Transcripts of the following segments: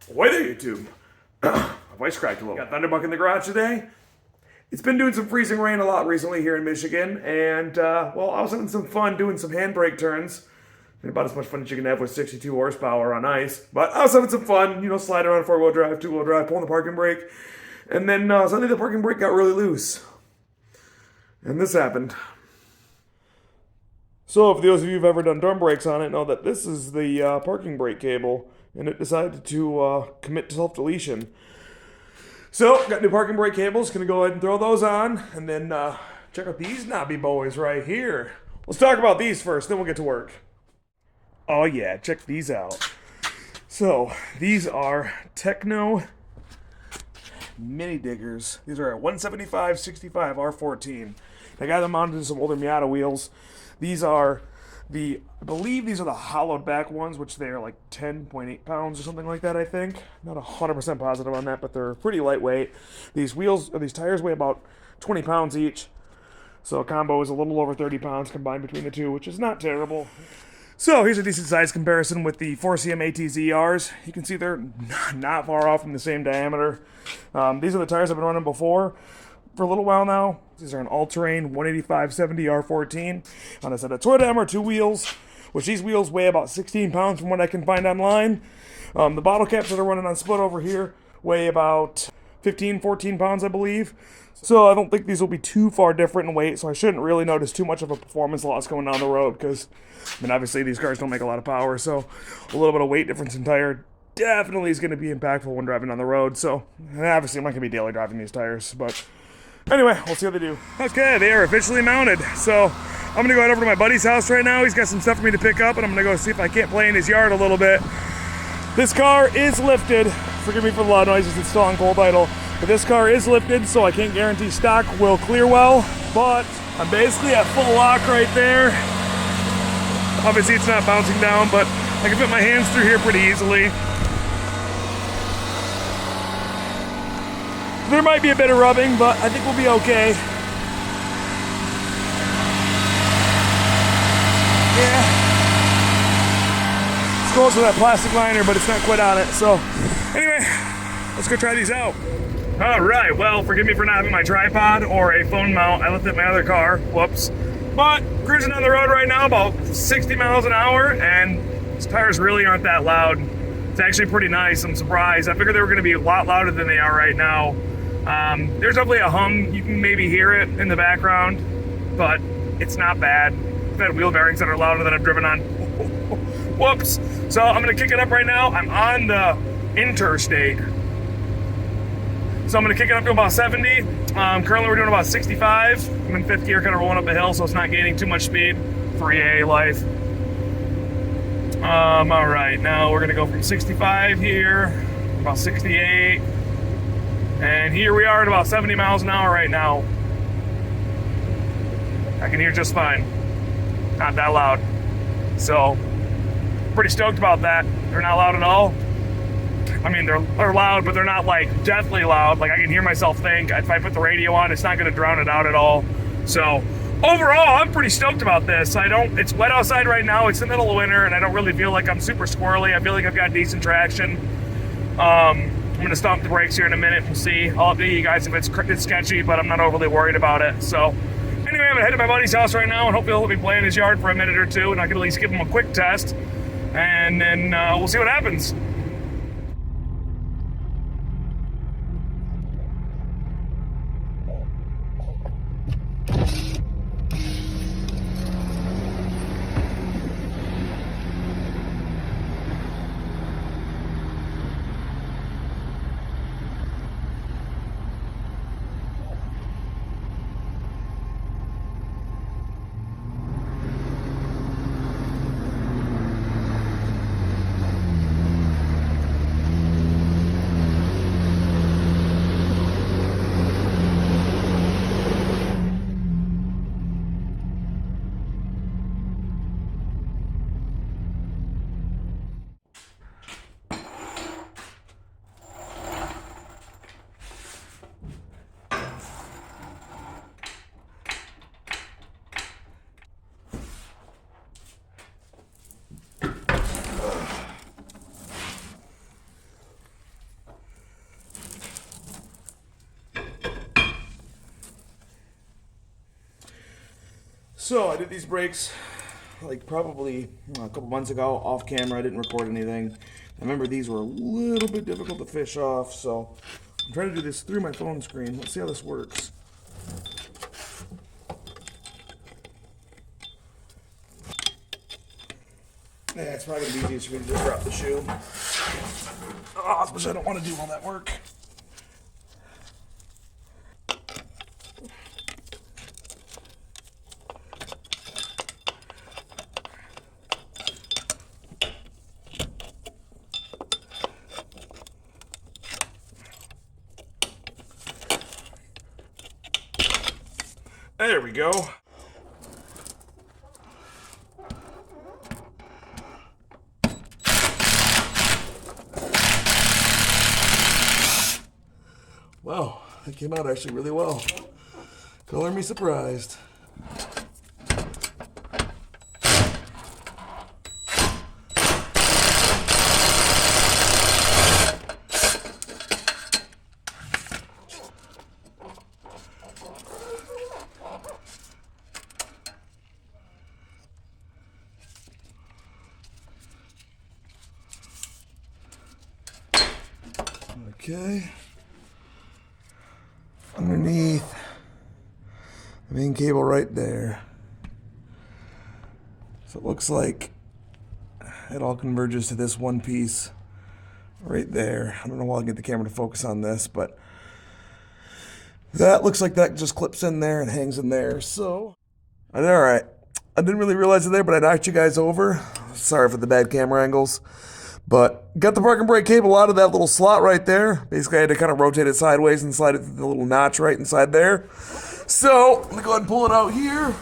Why there, YouTube? My voice cracked a little. Got ThunderBucket in the garage today. It's been doing some freezing rain a lot recently here in Michigan, and, well, I was having some fun doing some handbrake turns. About as much fun as you can have with 62 horsepower on ice. But I was having some fun, you know, sliding around 4-wheel drive, 2-wheel drive, pulling the parking brake. And then suddenly the parking brake got really loose. And this happened. So if those of you who've ever done drum brakes on it know that this is the parking brake cable, and it decided to commit to self-deletion. So, got new parking brake cables, gonna go ahead and throw those on, and then check out these knobby boys right here. Let's talk about these first, then we'll get to work. Oh yeah, check these out. So, these are Techno mini diggers. These are 175/65 R14. I got them mounted to some older Miata wheels. These are I believe these are the hollowed back ones, which they are like 10.8 pounds or something like that, I think. Not 100% positive on that, but they're pretty lightweight. These tires weigh about 20 pounds each. So a combo is a little over 30 pounds combined between the two, which is not terrible. So here's a decent size comparison with the 4CM ATZRs. You can see they're not far off from the same diameter. These are the tires I've been running before for a little while now. These are an all-terrain 185/70 R14 on a set of Toyota MR2 wheels, which these wheels weigh about 16 pounds from what I can find online. The bottle caps that are running on split over here weigh about 14 pounds, I believe. So I don't think these will be too far different in weight, so I shouldn't really notice too much of a performance loss going down the road, because, I mean, obviously these cars don't make a lot of power, so a little bit of weight difference in tire definitely is going to be impactful when driving on the road. So, obviously I'm not going to be daily driving these tires, but anyway, we'll see what they do. Okay, they are officially mounted, so I'm going to go head over to my buddy's house right now. He's got some stuff for me to pick up, and I'm going to go see if I can't play in his yard a little bit. This car is lifted. Forgive me for the loud noises, it's still on cold idle. But this car is lifted, so I can't guarantee stock will clear well. But I'm basically at full lock right there. Obviously it's not bouncing down, but I can fit my hands through here pretty easily. There might be a bit of rubbing, but I think we'll be okay. Yeah. It's close to that plastic liner, but it's not quite on it. So, anyway, let's go try these out. All right, well, forgive me for not having my tripod or a phone mount. I left it in my other car, whoops. But cruising down the road right now, about 60 miles an hour, and these tires really aren't that loud. It's actually pretty nice, I'm surprised. I figured they were gonna be a lot louder than they are right now. There's definitely a hum, you can maybe hear it in the background, but it's not bad. I've had wheel bearings that are louder than I've driven on. Whoops. So I'm gonna kick it up right now. I'm on the interstate. So I'm gonna kick it up to about 70. Currently we're doing about 65. I'm in fifth gear, kind of rolling up the hill, so it's not gaining too much speed for EA life. All right, now we're gonna go from 65 here, about 68. And here we are at about 70 miles an hour right now. I can hear just fine. Not that loud. So, pretty stoked about that. They're not loud at all. I mean, they're loud, but they're not like deathly loud. Like I can hear myself think. If I put the radio on, it's not gonna drown it out at all. So, overall, I'm pretty stoked about this. It's wet outside right now. It's the middle of winter, and I don't really feel like I'm super squirrely. I feel like I've got decent traction. I'm gonna stomp the brakes here in a minute and see. I'll update you guys if it's sketchy, but I'm not overly worried about it. So anyway, I'm gonna head to my buddy's house right now, and hopefully he'll let me play in his yard for a minute or two, and I can at least give him a quick test, and then we'll see what happens. So I did these brakes like probably a couple months ago off camera. I didn't record anything. I remember these were a little bit difficult to fish off, so I'm trying to do this through my phone screen. Let's see how this works. Yeah, it's probably going to be easiest for me to just drop the shoe. Oh, I don't want to do all that work. There we go. Wow, that came out actually really well. Color me surprised. Okay. Underneath the main cable right there. So it looks like it all converges to this one piece right there. I don't know why I get the camera to focus on this, but that looks like that just clips in there and hangs in there. So, all right. I didn't really realize it there, but I knocked you guys over. Sorry for the bad camera angles. But got the parking brake cable out of that little slot right there. Basically, I had to kind of rotate it sideways and slide it through the little notch right inside there. So, I'm going to go ahead and pull it out here.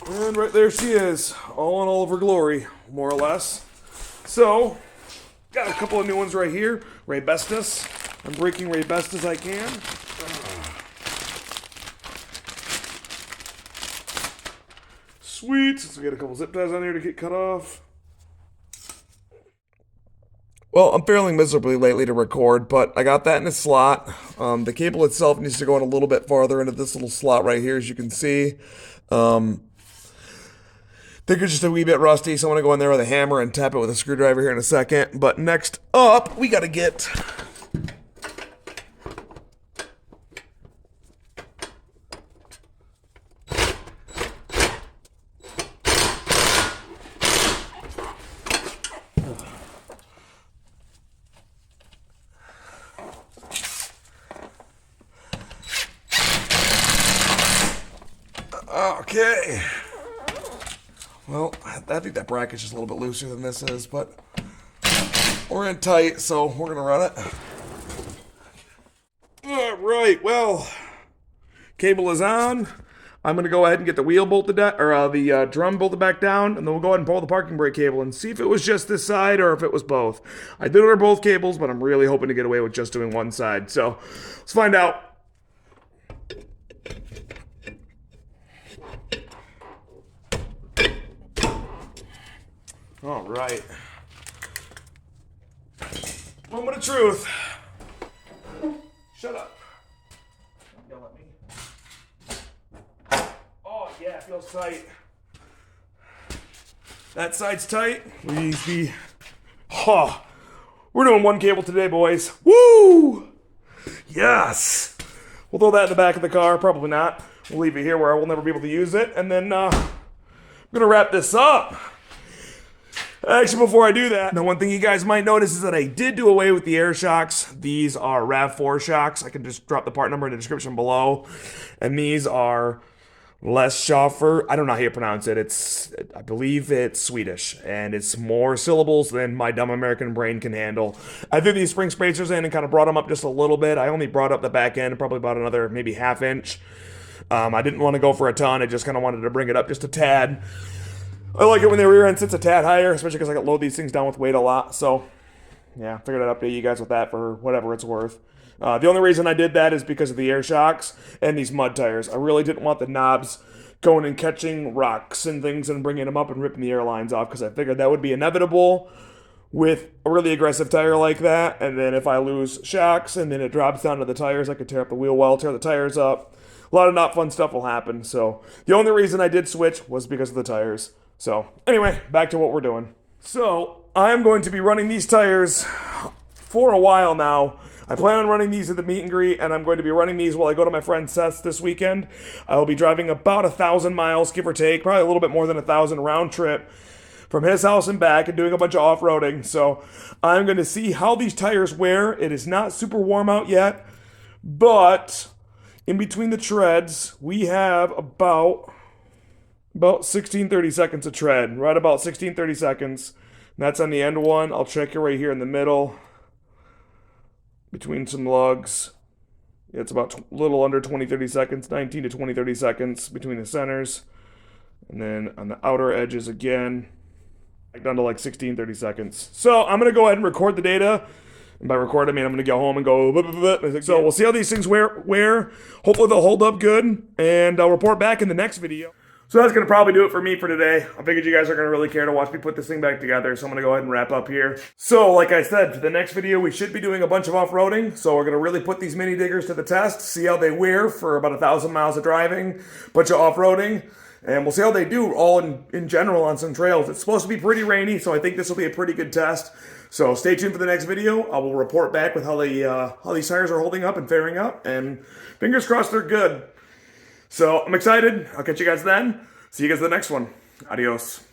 And right there she is, all in all of her glory, more or less. So, got a couple of new ones right here. Raybestos. I'm breaking Raybest as I can. Sweet. So we got a couple zip ties on here to get cut off. Well, I'm failing miserably lately to record, but I got that in a slot. The cable itself needs to go in a little bit farther into this little slot right here, as you can see. I think it's just a wee bit rusty, so I'm going to go in there with a hammer and tap it with a screwdriver here in a second. But next up, we got to get... Okay. Well, I think that bracket's just a little bit looser than this is, but we're in tight, so we're gonna run it. All right. Well, cable is on. I'm gonna go ahead and get the wheel bolted down, or the drum bolted back down, and then we'll go ahead and pull the parking brake cable and see if it was just this side or if it was both. I did order both cables, but I'm really hoping to get away with just doing one side. So let's find out. All right. Moment of truth. Shut up. Don't yell at me. Oh, yeah, it feels tight. That side's tight. Oh, we're doing one cable today, boys. Woo! Yes. We'll throw that in the back of the car. Probably not. We'll leave it here where I will never be able to use it. And then I'm going to wrap this up. Actually, before I do that, now one thing you guys might notice is that I did do away with the air shocks. These are RAV4 shocks. I can just drop the part number in the description below. And these are less Schaffer. I don't know how you pronounce it. I believe it's Swedish. And it's more syllables than my dumb American brain can handle. I threw these spring spacers in and kind of brought them up just a little bit. I only brought up the back end probably about another maybe ½ inch. I didn't want to go for a ton. I just kind of wanted to bring it up just a tad. I like it when the rear end sits a tad higher, especially because I can load these things down with weight a lot. So, yeah, figured I'd update you guys with that for whatever it's worth. The only reason I did that is because of the air shocks and these mud tires. I really didn't want the knobs going and catching rocks and things and bringing them up and ripping the airlines off, because I figured that would be inevitable with a really aggressive tire like that. And then if I lose shocks and then it drops down to the tires, I could tear up the wheel well, tear the tires up. a lot of not fun stuff will happen. So the only reason I did switch was because of the tires. So anyway, back to what we're doing. So I'm going to be running these tires for a while now. I plan on running these at the meet and greet, and I'm going to be running these while I go to my friend Seth's this weekend. I will be driving about 1,000 miles, give or take, probably a little bit more than 1,000 round trip from his house and back, and doing a bunch of off-roading. So I'm going to see how these tires wear. It is not super warm out yet, but in between the treads, we have about 16-30 seconds of tread, right about 16-30 seconds. And that's on the end one. I'll check it right here in the middle, between some lugs. It's about a little under 20-30 seconds, 19 to 20-30 seconds between the centers. And then on the outer edges again, down to like 16-30 seconds. So I'm going to go ahead and record the data. And by record, I mean I'm going to go home and go blah, blah, blah. So we'll see how these things wear. Hopefully they'll hold up good. And I'll report back in the next video. So that's going to probably do it for me for today. I figured you guys are going to really care to watch me put this thing back together, so I'm going to go ahead and wrap up here. So, like I said, for the next video, we should be doing a bunch of off-roading. So we're going to really put these mini diggers to the test, see how they wear for about 1,000 miles of driving, bunch of off-roading, and we'll see how they do all in general on some trails. It's supposed to be pretty rainy, so I think this will be a pretty good test. So stay tuned for the next video. I will report back with how these tires are holding up and faring up, and fingers crossed they're good. So I'm excited. I'll catch you guys then. See you guys in the next one. Adios.